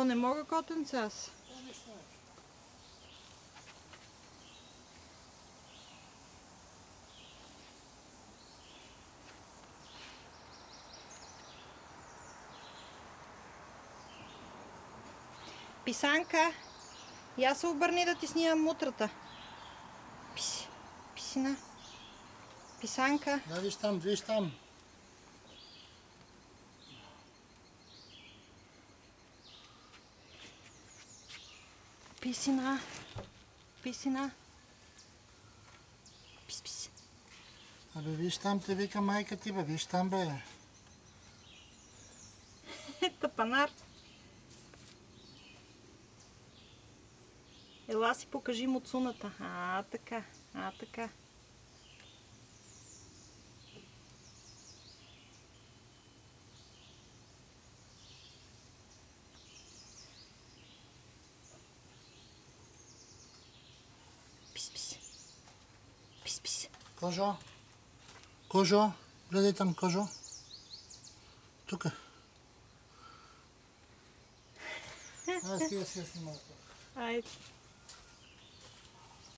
О, не мога котенце аз. Писанка, я се обърни да ти снимам мутрата. Писи, писина. Писанка. Да, виж там, виж там. Писина. Писина. Пис, пис. Абе, виж там, те вика майка ти, бе, виж там, бе. Тапанар. Ела си покажи муцуната. Така. Така. Пис, пис. Пис, пис. Кожо. Кожо. Гледай там, Кожо. Тука. Аз ти я си я снимал. Айде.